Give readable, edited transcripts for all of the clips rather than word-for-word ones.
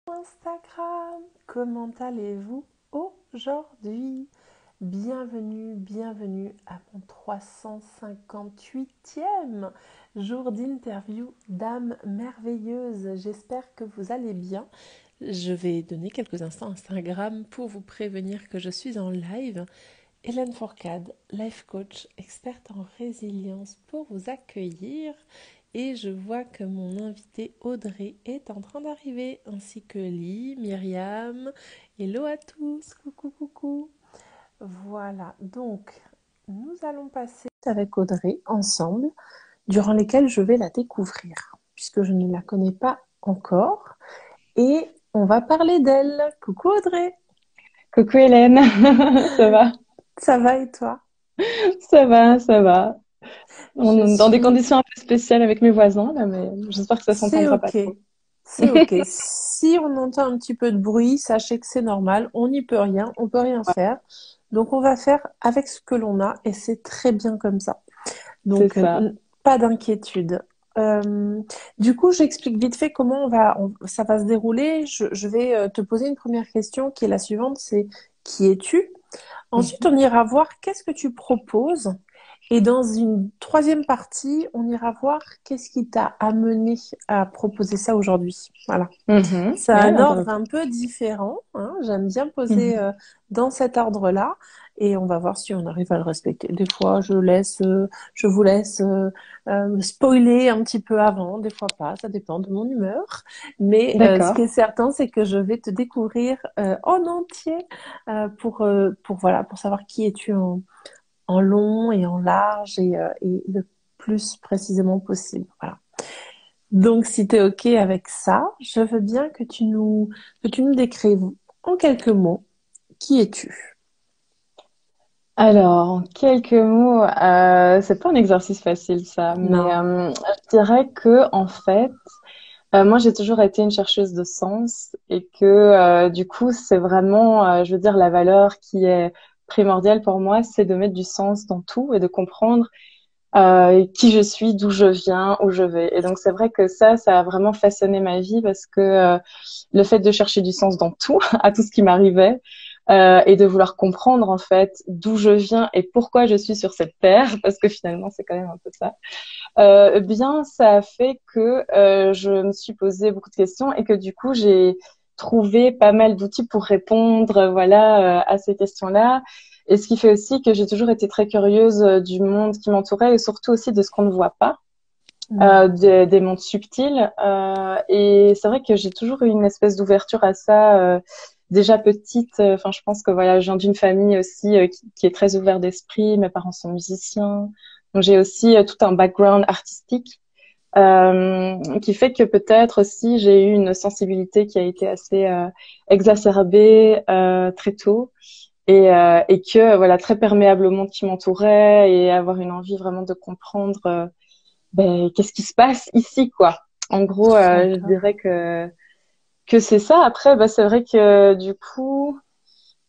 Instagram, comment allez-vous aujourd'hui? Bienvenue à mon 358e jour d'interview d'âme merveilleuse. J'espère que vous allez bien. Je vais donner quelques instants à Instagram pour vous prévenir que je suis en live. Hélène Fourcade, life coach, experte en résilience pour vous accueillir. Et je vois que mon invité Audrey est en train d'arriver, ainsi que Lee, Myriam. Hello à tous, coucou, coucou. Voilà, donc nous allons passer avec Audrey ensemble, durant lesquels je vais la découvrir, puisque je ne la connais pas encore. Et on va parler d'elle. Coucou Audrey. Coucou Hélène, ça va? Ça va et toi? Ça va, ça va. Je Dans des suis... conditions un peu spéciales avec mes voisins, là, mais j'espère que ça C'est s'entendra pas ok. trop. C'est ok. Si on entend un petit peu de bruit, sachez que c'est normal. On n'y peut rien. On peut rien faire. Donc, on va faire avec ce que l'on a et c'est très bien comme ça. C'est Donc, ça. pas d'inquiétude. Euh, du coup, j'explique vite fait comment ça va se dérouler. Je vais te poser une première question qui est la suivante, c'est qui es-tu? Ensuite, Mhm. on ira voir qu'est-ce que tu proposes. Et dans une troisième partie, on ira voir qu'est-ce qui t'a amené à proposer ça aujourd'hui. Voilà. Mhm. C'est Ouais, un ordre intéressant. un peu différent, hein. J'aime bien poser Mhm. dans cet ordre-là et on va voir si on arrive à le respecter. Des fois, je vous laisse spoiler un petit peu avant, des fois pas, ça dépend de mon humeur. Mais ce qui D'accord. est certain, c'est que je vais te découvrir en entier voilà, pour savoir qui es-tu en long et en large et le plus précisément possible. Voilà. Donc, si tu es OK avec ça, je veux bien que tu nous décrives en quelques mots qui es-tu? Alors, en quelques mots, c'est pas un exercice facile ça, mais Non. je dirais que en fait, moi j'ai toujours été une chercheuse de sens et que du coup c'est vraiment, je veux dire, la valeur qui est primordiale pour moi, c'est de mettre du sens dans tout et de comprendre qui je suis, d'où je viens, où je vais. Et donc c'est vrai que ça a vraiment façonné ma vie parce que le fait de chercher du sens dans tout, à tout ce qui m'arrivait, et de vouloir comprendre en fait d'où je viens et pourquoi je suis sur cette terre, parce que finalement c'est quand même un peu ça. Bien, ça a fait que je me suis posé beaucoup de questions et que du coup j'ai trouvé pas mal d'outils pour répondre, voilà, à ces questions-là. Et ce qui fait aussi que j'ai toujours été très curieuse du monde qui m'entourait et surtout aussi de ce qu'on ne voit pas, Hmm. des mondes subtils. Et c'est vrai que j'ai toujours eu une espèce d'ouverture à ça. Déjà petite, enfin, je pense que voilà, je viens d'une famille aussi qui est très ouverte d'esprit. Mes parents sont musiciens, donc j'ai aussi tout un background artistique qui fait que peut-être aussi j'ai eu une sensibilité qui a été assez exacerbée très tôt et que voilà très perméable au monde qui m'entourait et avoir une envie vraiment de comprendre ben, qu'est-ce qui se passe ici quoi. En gros, je D'accord. dirais que c'est ça. Après, bah, c'est vrai que du coup,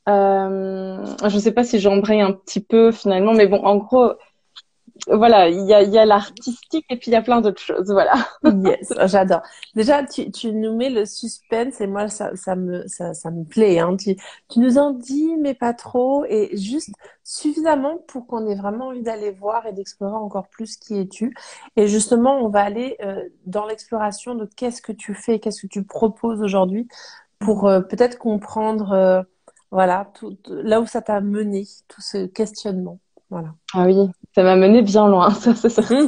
je sais pas si j'embraye un petit peu finalement, mais bon, en gros, voilà, il y a l'artistique et puis il y a plein d'autres choses, voilà. Yes, j'adore. Déjà, tu nous mets le suspense et moi, ça me plaît, hein. Tu nous en dis, mais pas trop, et juste suffisamment pour qu'on ait vraiment envie d'aller voir et d'explorer encore plus qui es-tu. Et justement, on va aller dans l'exploration de qu'est-ce que tu fais, qu'est-ce que tu proposes aujourd'hui pour peut-être comprendre, voilà, là où ça t'a mené, tout ce questionnement. Voilà. Ah oui, ça m'a mené bien loin, ça c'est certain.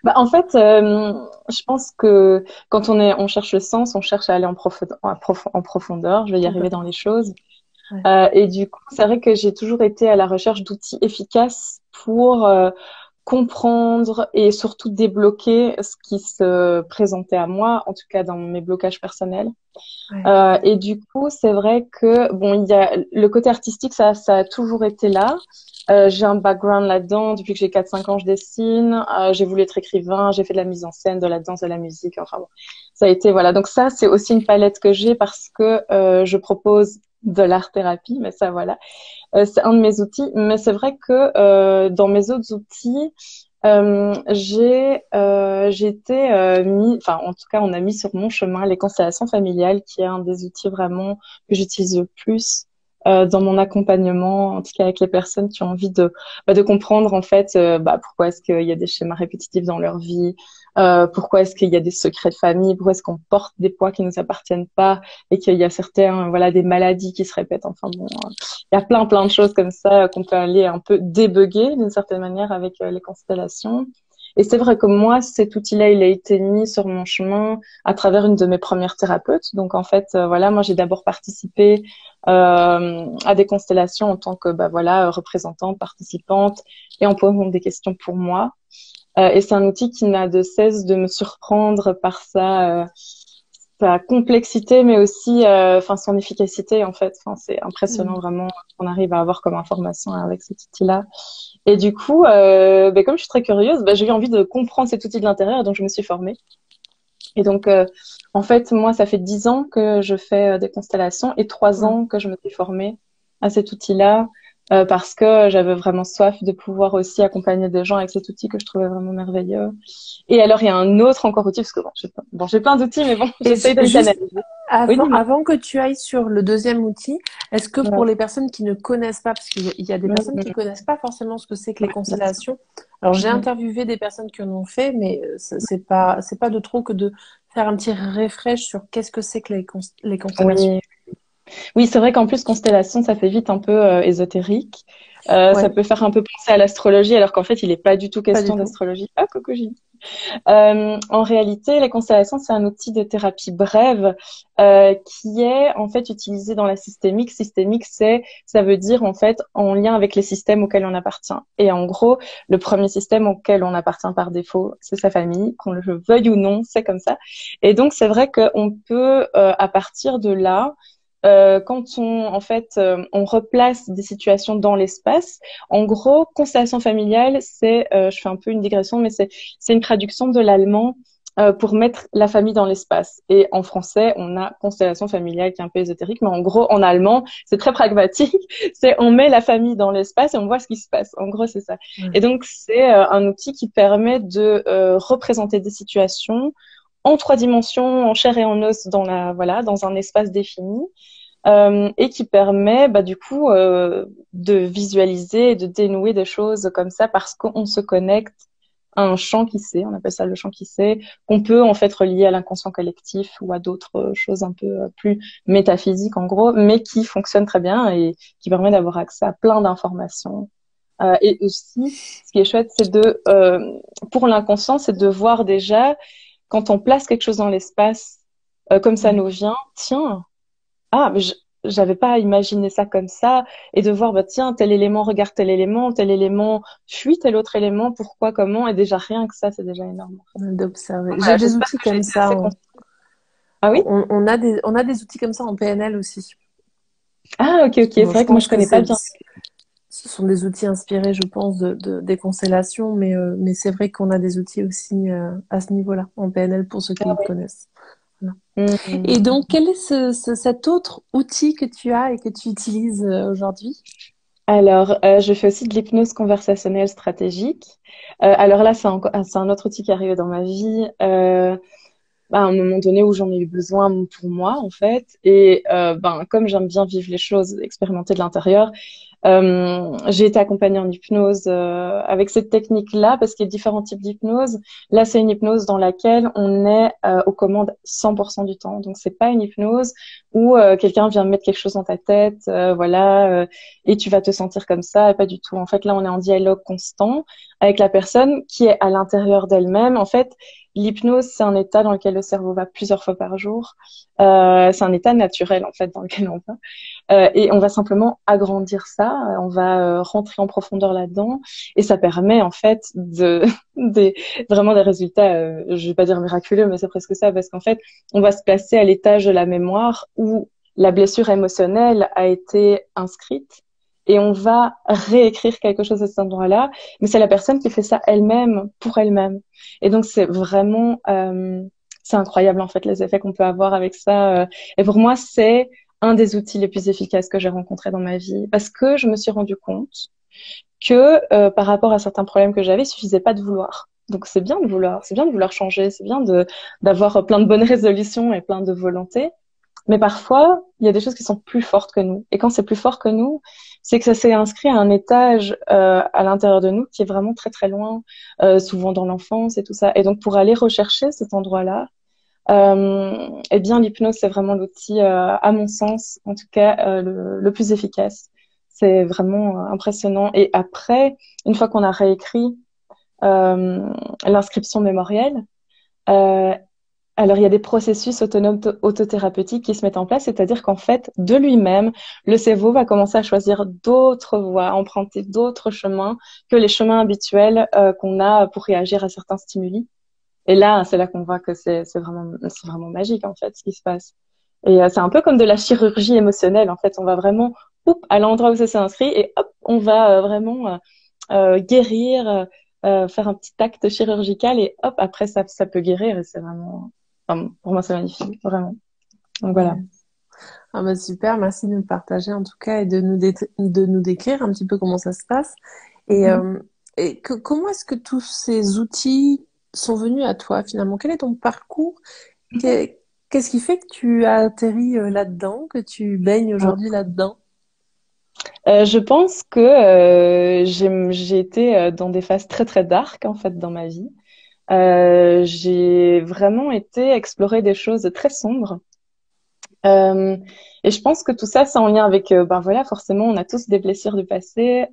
Bah, en fait, je pense que quand on cherche le sens, on cherche à aller en profondeur. Je vais y arriver dans Complètement. les choses. Ouais. Et du coup, c'est vrai que j'ai toujours été à la recherche d'outils efficaces pour comprendre et surtout débloquer ce qui se présentait à moi, en tout cas dans mes blocages personnels. Ouais. Et du coup, c'est vrai que bon, il y a le côté artistique, ça a toujours été là. J'ai un background là-dedans. Depuis que j'ai 4 5 ans, je dessine. J'ai voulu être écrivain. J'ai fait de la mise en scène, de la danse, de la musique. Enfin bon, ça a été voilà. Donc ça, c'est aussi une palette que j'ai parce que je propose de l'art-thérapie, mais ça voilà. C'est un de mes outils. Mais c'est vrai que dans mes autres outils, J'ai été mis, enfin en tout cas on a mis sur mon chemin les constellations familiales, qui est un des outils vraiment que j'utilise le plus dans mon accompagnement, en tout cas avec les personnes qui ont envie de comprendre en fait pourquoi est-ce qu'il y a des schémas répétitifs dans leur vie, pourquoi est-ce qu'il y a des secrets de famille, pourquoi est-ce qu'on porte des poids qui nous appartiennent pas et qu'il y a certains voilà des maladies qui se répètent. Enfin bon, il y a plein de choses comme ça qu'on peut aller un peu débugger d'une certaine manière avec les constellations. Et c'est vrai que moi, cet outil-là, il a été mis sur mon chemin à travers une de mes premières thérapeutes. Donc en fait, voilà, moi j'ai d'abord participé à des constellations en tant que voilà représentante, participante et en posant des questions pour moi. Et c'est un outil qui n'a de cesse de me surprendre par sa complexité, mais aussi enfin son efficacité en fait. Enfin, c'est impressionnant Mm. vraiment qu'on arrive à avoir comme information avec cet outil-là. Et du coup, comme je suis très curieuse, j'ai eu envie de comprendre cet outil de l'intérieur, donc je me suis formée. Et donc, en fait, moi, ça fait 10 ans que je fais des constellations et 3 Mm. ans que je me suis formée à cet outil-là parce que j'avais vraiment soif de pouvoir aussi accompagner des gens avec cet outil que je trouvais vraiment merveilleux. Et alors, il y a un autre encore outil, parce que j'ai plein d'outils, mais bon, Et j'essaye de les juste canaliser. Oui, avant, dis-moi. avant que tu ailles sur le deuxième outil, est-ce que pour Ouais. les personnes qui ne connaissent pas, parce qu'il y a des personnes qui Mhm. connaissent pas forcément ce que c'est que les Ouais, bien sûr. constellations. Alors j'ai Mhm. interviewé des personnes qui en ont fait, mais c'est pas de trop que de faire un petit refresh sur qu'est-ce que c'est que les constellations. Oui, oui, c'est vrai qu'en plus, constellation, ça fait vite un peu ésotérique. Ça Ouais, peut faire un peu penser à l'astrologie, alors qu'en fait, il n'est pas du tout pas du question tout. d'astrologie. Ah, coucou Gilles. En réalité, les constellations, c'est un outil de thérapie brève qui est en fait utilisé dans la systémique. Systémique, ça veut dire en fait en lien avec les systèmes auxquels on appartient. Et en gros, le premier système auquel on appartient par défaut, c'est sa famille, qu'on le veuille ou non, c'est comme ça. Et donc, c'est vrai qu'on peut, à partir de là, quand on replace des situations dans l'espace. En gros, constellation familiale, je fais un peu une digression, mais c'est une traduction de l'allemand pour mettre la famille dans l'espace. Et en français, on a constellation familiale qui est un peu ésotérique, mais en gros, en allemand, c'est très pragmatique. C'est on met la famille dans l'espace et on voit ce qui se passe. En gros, c'est ça. Et Ouais. donc, c'est un outil qui permet de représenter des situations en 3 dimensions, en chair et en os, dans un espace défini et qui permet du coup de visualiser et de dénouer des choses comme ça parce qu'on se connecte à un champ qui sait, on appelle ça le champ qui sait, qu'on peut en fait relier à l'inconscient collectif ou à d'autres choses un peu plus métaphysiques en gros, mais qui fonctionne très bien et qui permet d'avoir accès à plein d'informations. Et aussi, ce qui est chouette, pour l'inconscient, c'est de voir déjà quand on place quelque chose dans l'espace, comme ça Mm. nous vient, tiens, ah, mais j'avais pas imaginé ça comme ça, et de voir, tiens, tel élément regarde tel élément fuit tel autre élément, pourquoi, comment, et déjà rien que ça, c'est déjà énorme. En fait. D'observer. J'ai Voilà, des j'espère outils que j'ai comme été ça. assez concis. Ah oui? On a des outils comme ça en PNL aussi. Ah, ok, ok. C'est Bon, je vrai que moi, pense je que connais pas bien. ce sont des outils inspirés, je pense, des constellations, mais c'est vrai qu'on a des outils aussi à ce niveau-là, en PNL pour ceux qui Ah le oui. connaissent. Voilà. Et Hmm. donc, quel est cet autre outil que tu as et que tu utilises aujourd'hui? Alors, je fais aussi de l'hypnose conversationnelle stratégique. Alors là, c'est un autre outil qui est arrivé dans ma vie. À un moment donné où j'en ai eu besoin pour moi en fait et comme j'aime bien vivre les choses, expérimenter de l'intérieur, j'ai été accompagnée en hypnose avec cette technique-là parce qu'il y a différents types d'hypnose. Là, c'est une hypnose dans laquelle on est aux commandes 100% du temps. Donc, c'est pas une hypnose où quelqu'un vient mettre quelque chose dans ta tête, et tu vas te sentir comme ça. Pas du tout. En fait, là, on est en dialogue constant avec la personne qui est à l'intérieur d'elle-même. En fait, l'hypnose, c'est un état dans lequel le cerveau va plusieurs fois par jour. C'est un état naturel en fait dans lequel on va. Et on va simplement agrandir ça, on va rentrer en profondeur là-dedans, et ça permet en fait des, vraiment des résultats, je vais pas dire miraculeux, mais c'est presque ça, parce qu'en fait, on va se placer à l'étage de la mémoire où la blessure émotionnelle a été inscrite, et on va réécrire quelque chose à cet endroit-là, mais c'est la personne qui fait ça elle-même pour elle-même. Et donc c'est incroyable en fait les effets qu'on peut avoir avec ça. Et pour moi, c'est un des outils les plus efficaces que j'ai rencontrés dans ma vie parce que je me suis rendu compte que par rapport à certains problèmes que j'avais, il suffisait pas de vouloir. Donc c'est bien de vouloir changer, c'est bien de d'avoir plein de bonnes résolutions et plein de volontés. Mais parfois, il y a des choses qui sont plus fortes que nous. Et quand c'est plus fort que nous, c'est que ça s'est inscrit à un étage à l'intérieur de nous qui est vraiment très très loin, souvent dans l'enfance et tout ça. Et donc pour aller rechercher cet endroit-là, eh bien l'hypnose c'est vraiment l'outil, à mon sens, en tout cas le plus efficace. C'est vraiment impressionnant. Et après, une fois qu'on a réécrit l'inscription mémorielle, euh, alors, il y a des processus autonomes autothérapeutiques qui se mettent en place, c'est-à-dire qu'en fait, de lui-même, le cerveau va commencer à choisir d'autres voies, à emprunter d'autres chemins que les chemins habituels qu'on a pour réagir à certains stimuli. Et là, c'est là qu'on voit que c'est vraiment magique en fait ce qui se passe. Et c'est un peu comme de la chirurgie émotionnelle en fait. On va vraiment à l'endroit où ça s'est inscrit et hop, on va vraiment guérir, faire un petit acte chirurgical et hop, après ça peut guérir et c'est vraiment, enfin, pour moi c'est magnifique, vraiment. Donc voilà. Ouais. Ah bah super, merci de nous le partager en tout cas et de nous décrire un petit peu comment ça se passe. Et, Mhm. euh, comment est-ce que tous ces outils sont venus à toi finalement? Quel est ton parcours? Qu'est- Qu'est-ce qui fait que tu as atterri là-dedans, que tu baignes aujourd'hui là-dedans? Je pense que j'ai été dans des phases très très dark en fait dans ma vie. J'ai vraiment été explorer des choses très sombres. Euh, et je pense que tout ça, c'est en lien avec, ben voilà, forcément, on a tous des blessures du passé.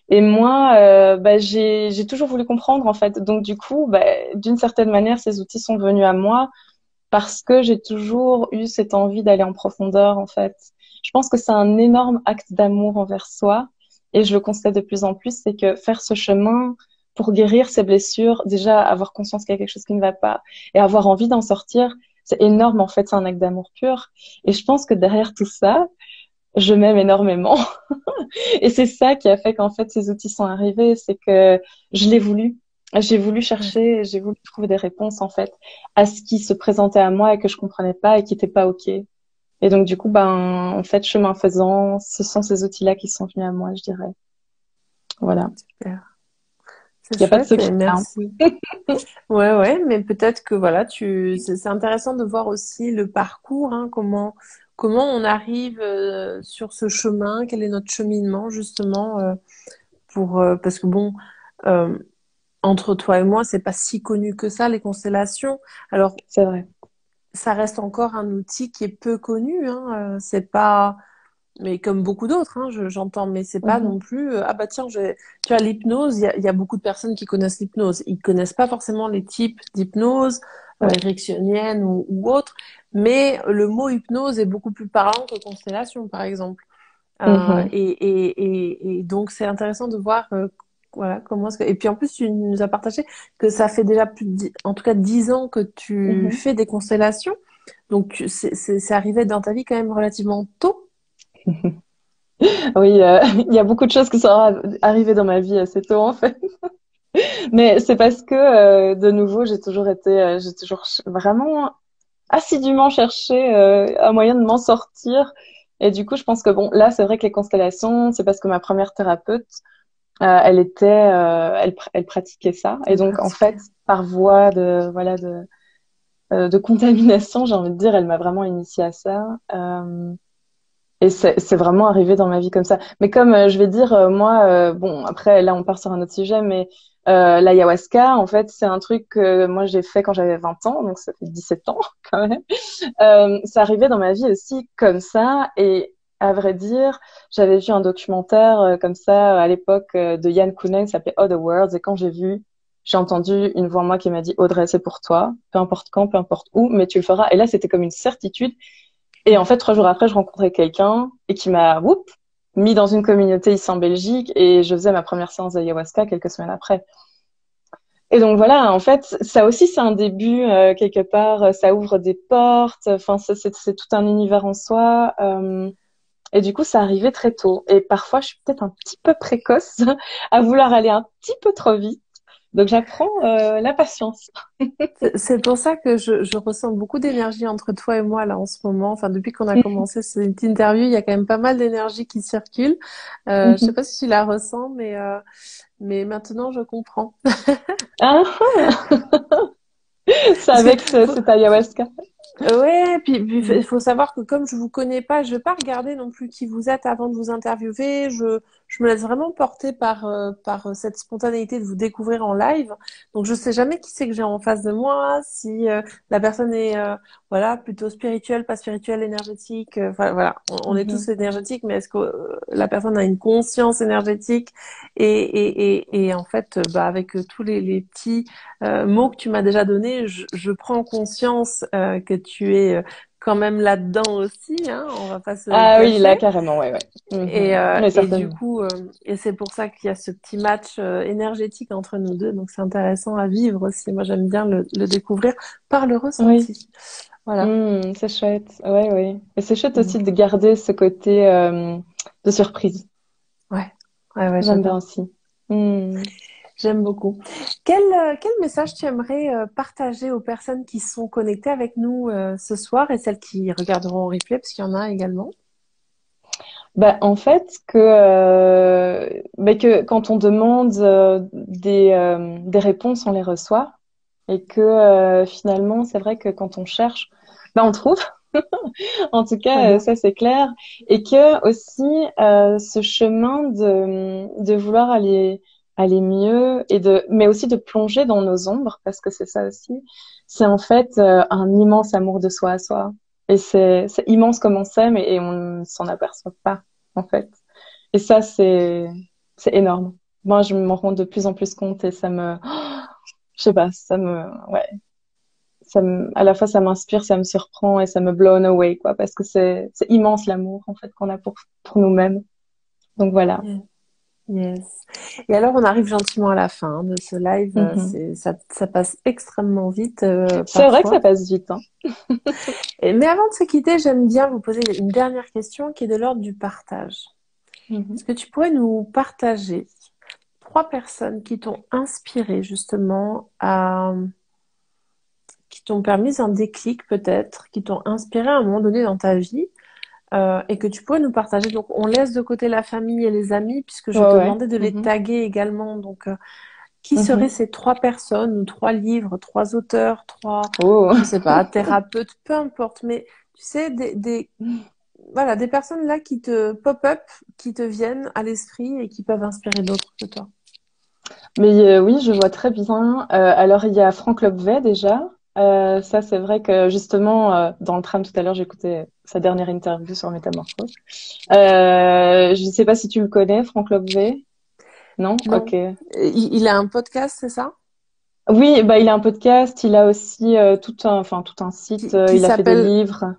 Et moi, j'ai toujours voulu comprendre en fait. Donc du coup, d'une certaine manière, ces outils sont venus à moi parce que j'ai toujours eu cette envie d'aller en profondeur en fait. Je pense que c'est un énorme acte d'amour envers soi et je le constate de plus en plus, c'est que faire ce chemin pour guérir ses blessures, déjà avoir conscience qu'il y a quelque chose qui ne va pas et avoir envie d'en sortir, c'est énorme en fait, c'est un acte d'amour pur. Et je pense que derrière tout ça, je m'aime énormément. Et c'est ça qui a fait qu'en fait ces outils sont arrivés, c'est que je l'ai voulu. J'ai voulu Ouais. chercher, j'ai voulu trouver des réponses en fait à ce qui se présentait à moi et que je comprenais pas et qui était pas OK. Et donc du coup, en fait, chemin faisant, ce sont ces outils-là qui sont venus à moi, je dirais. Voilà. Super. C'est Il y a pas de chouette secret, et hein. merci. Ouais, ouais, mais peut-être que voilà, c'est intéressant de voir aussi le parcours, hein, comment on arrive sur ce chemin, quel est notre cheminement justement parce que bon, euh, entre toi et moi, c'est pas si connu que ça les constellations. Alors C'est vrai. ça reste encore un outil qui est peu connu, hein, c'est pas mais comme beaucoup d'autres, hein, j'entends, mais c'est pas Mhm. non plus ah bah tiens, tu as l'hypnose, il y a beaucoup de personnes qui connaissent l'hypnose. Ils connaissent pas forcément les types d'hypnose, Ouais. ericksonienne ou autre, mais le mot hypnose est beaucoup plus parlant que constellation, par exemple. Mhm. Et donc c'est intéressant de voir voilà comment est-ce que et puis en plus tu nous as partagé que ça fait déjà en tout cas 10 ans que tu Mhm. fais des constellations, donc c'est arrivé dans ta vie quand même relativement tôt. Oui, il y a beaucoup de choses qui sont arrivées dans ma vie assez tôt en fait. Mais c'est parce que de nouveau, j'ai toujours vraiment assidûment cherché un moyen de m'en sortir. Et du coup, je pense que bon, là, c'est vrai que les constellations, c'est parce que ma première thérapeute, elle pratiquait ça. Et Elle donc, en pratiquait. fait, par voie de contamination, j'ai envie de dire, elle m'a vraiment initiée à ça. Et c'est vraiment arrivé dans ma vie comme ça. Mais comme je vais dire, moi, bon, après, là, on part sur un autre sujet, mais l'ayahuasca, en fait, c'est un truc que moi, j'ai fait quand j'avais 20 ans, donc ça fait 17 ans quand même. Ça arrivait dans ma vie aussi comme ça. Et à vrai dire, j'avais vu un documentaire comme ça à l'époque de Yann Kounen qui s'appelait Other Worlds. Et quand j'ai entendu une voix en moi qui m'a dit, Audrey, c'est pour toi, peu importe quand, peu importe où, mais tu le feras. Et là, c'était comme une certitude. Et en fait, 3 jours après, je rencontrais quelqu'un et qui m'a, mis dans une communauté ici en Belgique et je faisais ma première séance d'ayahuasca quelques semaines après. Et donc voilà, en fait, ça aussi, c'est un début quelque part, ça ouvre des portes, enfin, c'est tout un univers en soi. Et du coup, ça arrivait très tôt. Et parfois, je suis peut-être un petit peu précoce à vouloir aller un petit peu trop vite. Donc j'apprends la patience. C'est pour ça que je ressens beaucoup d'énergie entre toi et moi là en ce moment. Enfin, depuis qu'on a commencé cette interview, il y a quand même pas mal d'énergie qui circule. Je sais pas si tu la ressens, mais maintenant je comprends. Ah, c'est Parce que avec cet ayahuasca. ouais, puis il Mhm. faut savoir que comme je vous connais pas, je vais pas regarder non plus qui vous êtes avant de vous interviewer. Je me laisse vraiment porter par cette spontanéité de vous découvrir en live. Donc je sais jamais qui c'est que j'ai en face de moi, si la personne est voilà plutôt spirituelle, pas spirituelle, énergétique. Voilà, on est tous Mhm. énergétiques, mais est-ce que la personne a une conscience énergétique et en fait, bah avec tous les petits mots que tu m'as déjà donné, je prends conscience que tu es quand même là-dedans aussi, hein, on va pas se le Ah oui, là cacher. carrément, ouais, ouais. Et, Mhm. Oui, du certainement. coup, et c'est pour ça qu'il y a ce petit match énergétique entre nous deux, donc c'est intéressant à vivre aussi. Moi, j'aime bien le découvrir par le Oui. ressenti. Voilà. C'est chouette. Ouais, ouais. Et c'est chouette Mm. aussi de garder ce côté de surprise. Ouais, ouais, ouais, J'aime bien j'adore. aussi. Hmm. J'aime beaucoup. Quel message tu aimerais partager aux personnes qui sont connectées avec nous ce soir et celles qui regarderont en replay, parce qu'il y en a également? Bah, en fait, que quand on demande des réponses, on les reçoit. Et que finalement, c'est vrai que quand on cherche, bah, on trouve. En tout cas, J'adore. ça c'est clair. Et que aussi, ce chemin de vouloir aller mieux mais aussi de plonger dans nos ombres, parce que c'est ça aussi, c'est en fait un immense amour de soi à soi. Et c'est immense comme on s'aime et on ne s'en aperçoit pas, en fait. Et ça, c'est énorme. Moi, je m'en rends de plus en plus compte et je sais pas, ouais, à la fois ça m'inspire, ça me surprend et ça me blown away, quoi, parce que c'est immense l'amour, en fait, qu'on a pour nous-mêmes. Donc voilà. Yeah. Yes. Et alors, on arrive gentiment à la fin de ce live. Mhm. Ça passe extrêmement vite C'est vrai que ça parfois. passe vite, hein. Mais avant de se quitter, j'aime bien vous poser une dernière question qui est de l'ordre du partage. Mhm. Est-ce que tu pourrais nous partager trois personnes qui t'ont inspiré justement qui t'ont permis un déclic peut-être, qui t'ont inspiré à un moment donné dans ta vie et que tu pourrais nous partager. Donc, on laisse de côté la famille et les amis puisque je Ouais, te ouais. demandais de les Mhm. taguer également. Donc, qui seraient Mhm. ces trois personnes ou trois livres, trois auteurs, Oh. je sais pas, thérapeutes, peu importe, mais tu sais, voilà, des personnes là qui te pop-up, qui te viennent à l'esprit et qui peuvent inspirer d'autres que toi. Mais oui, je vois très bien. Alors, il y a Franck Lobvet déjà. Ça, c'est vrai que justement, dans le tram tout à l'heure, j'écoutais sa dernière interview sur Métamorphose. Je ne sais pas si tu le connais, Franck Lobvet. Non? Ok. Non. Il a un podcast, c'est ça? Oui, bah, il a un podcast, il a aussi tout un site, Qui il a fait des s'appelle livres.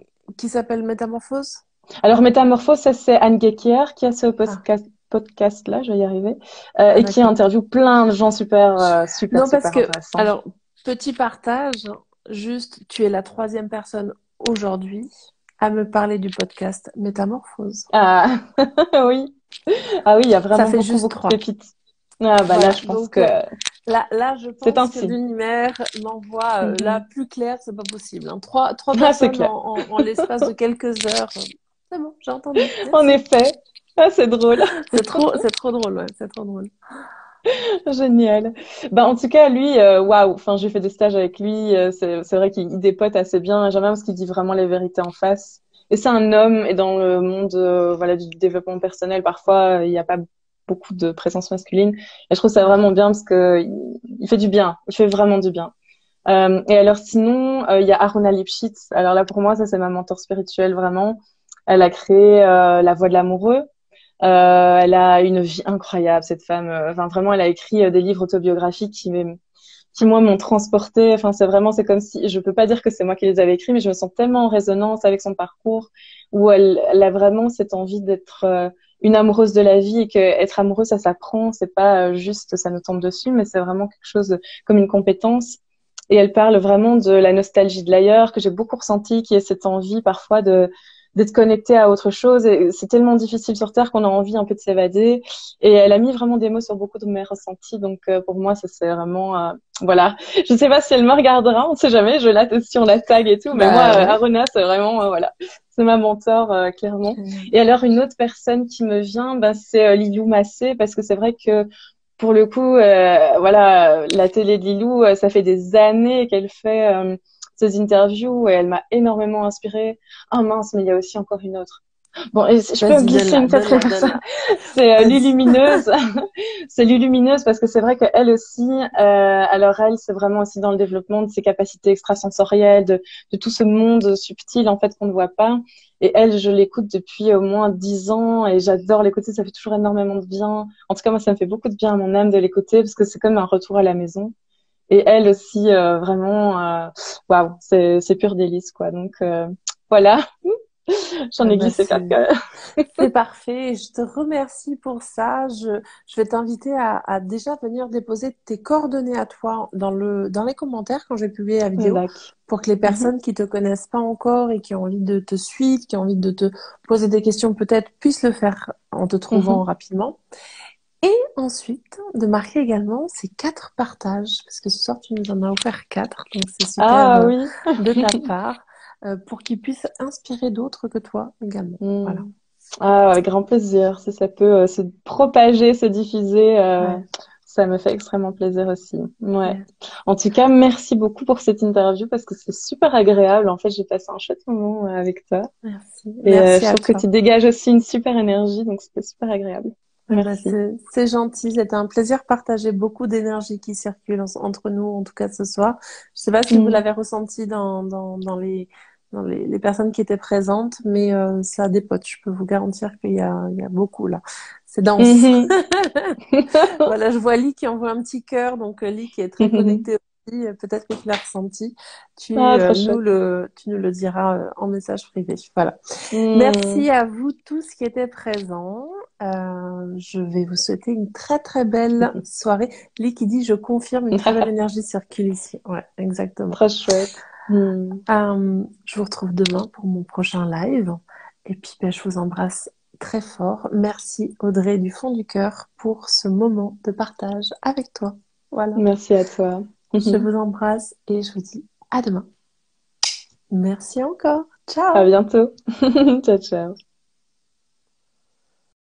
Métamorphose? Alors, Métamorphose, ça, c'est Anne Guéquière qui a ce Ah, podcast-là, je vais y arriver, ah et qui d'accord. interviewe plein de gens super, super, Non, parce super que, intéressants. alors, petit partage, juste, tu es la troisième personne aujourd'hui à me parler du podcast Métamorphose. Ah, oui. Ah oui, il y a Ça vraiment fait beaucoup, juste beaucoup de trois. pépites. Ah, bah là, Voilà, je pense donc que là, je c'est pense un que signe. l'univers m'envoie la Mhm. plus claire, c'est pas possible. Hein. Trois Ah, c'est personnes clair. en l'espace de quelques heures. C'est bon, j'ai entendu. En Merci. effet. Ah, c'est drôle. C'est trop drôle, ouais, c'est trop drôle. Génial. Bah, en tout cas, lui, waouh. Enfin, j'ai fait des stages avec lui. C'est vrai qu'il dépote assez bien. J'aime bien parce qu'il dit vraiment les vérités en face. Et c'est un homme. Et dans le monde, voilà, du développement personnel, parfois, il n'y a pas beaucoup de présence masculine. Et je trouve ça vraiment bien parce que il fait du bien. Il fait vraiment du bien. Et alors, sinon, il y a Aruna Lipschitz. Alors là, pour moi, ça, c'est ma mentor spirituelle, vraiment. Elle a créé La Voix de l'amoureux. Elle a une vie incroyable, cette femme. Enfin, vraiment, elle a écrit des livres autobiographiques qui moi, m'ont transportée. Enfin, c'est comme si, je peux pas dire que c'est moi qui les avais écrits, mais je me sens tellement en résonance avec son parcours, où elle a vraiment cette envie d'être une amoureuse de la vie et que être amoureuse, ça s'apprend. C'est pas juste, ça nous tombe dessus, mais c'est vraiment quelque chose comme une compétence. Et elle parle vraiment de la nostalgie de l'ailleurs, que j'ai beaucoup ressenti, qui est cette envie parfois d'être connecté à autre chose. Et c'est tellement difficile sur Terre qu'on a envie un peu de s'évader. Et elle a mis vraiment des mots sur beaucoup de mes ressentis. Donc pour moi, ça c'est vraiment voilà. Je sais pas si elle me regardera, on sait jamais. Si on la tag et tout. Mais moi, Bah ouais. Aruna, c'est vraiment voilà, c'est ma mentor clairement. Génial. Et alors une autre personne qui me vient, ben c'est Liliou Massé parce que c'est vrai que pour le coup, voilà, la télé de Lilou, ça fait des années qu'elle fait ses interviews et elle m'a énormément inspirée. Ah mince, mais il y a aussi encore une autre. Bon, et je peux Vas-y, glisser donne-la, une quatrième donne-la, personne. donne-la. C'est Vas-y. Lulumineuse. C'est Lulumineuse parce que c'est vrai qu'elle aussi, alors elle, c'est vraiment aussi dans le développement de ses capacités extrasensorielles, de tout ce monde subtil en fait qu'on ne voit pas. Et elle, je l'écoute depuis au moins 10 ans et j'adore l'écouter. Ça fait toujours énormément de bien. En tout cas, moi, ça me fait beaucoup de bien à mon âme de l'écouter parce que c'est comme un retour à la maison. Et elle aussi, vraiment, waouh, c'est pur délice quoi. Donc voilà, j'en Ah ai bah glissé quelques. c'est parfait. Je te remercie pour ça. Je vais t'inviter à déjà venir déposer tes coordonnées à toi dans les commentaires quand je vais publier la vidéo D'accord. pour que les personnes qui te connaissent pas encore et qui ont envie de te suivre, qui ont envie de te poser des questions peut-être puissent le faire en te trouvant Mhm. rapidement. Et ensuite, de marquer également ces 4 partages, parce que ce soir, tu nous en as offert 4, donc c'est super Ah oui. de ta part, pour qu'ils puissent inspirer d'autres que toi également. Voilà. Hmm. Ah, avec grand plaisir. Si ça peut se propager, se diffuser, Ouais. ça me fait extrêmement plaisir aussi. Ouais. Yes. En tout cas, merci beaucoup pour cette interview parce que c'est super agréable. En fait, j'ai passé un chouette moment avec toi Merci. et Merci je à trouve que toi. tu dégages aussi une super énergie, donc c'était super agréable. Eh ben, Merci. c'est gentil. C'était un plaisir de partager beaucoup d'énergie qui circule entre nous, en tout cas ce soir. Je sais pas si vous Hmm. l'avez ressenti dans les personnes qui étaient présentes, mais ça dépote. Je peux vous garantir il y a beaucoup là. C'est dense. Mhm. Voilà, je vois Lee qui envoie un petit cœur, donc Lee qui est très connecté aussi. Peut-être que tu l'as ressenti. Ah, trop chouette. Tu nous le diras en message privé. Voilà. Hmm. Merci à vous tous qui étaient présents. Je vais vous souhaiter une très très belle soirée. Lee qui dit, je confirme, une très belle énergie circule ici. Ouais, exactement. Trop chouette. Hmm. Je vous retrouve demain pour mon prochain live. Et puis, ben, je vous embrasse très fort. Merci Audrey du fond du cœur pour ce moment de partage avec toi. Voilà. Merci à toi. Je vous embrasse et je vous dis à demain. Merci encore. À Ciao. bientôt. Ciao, ciao.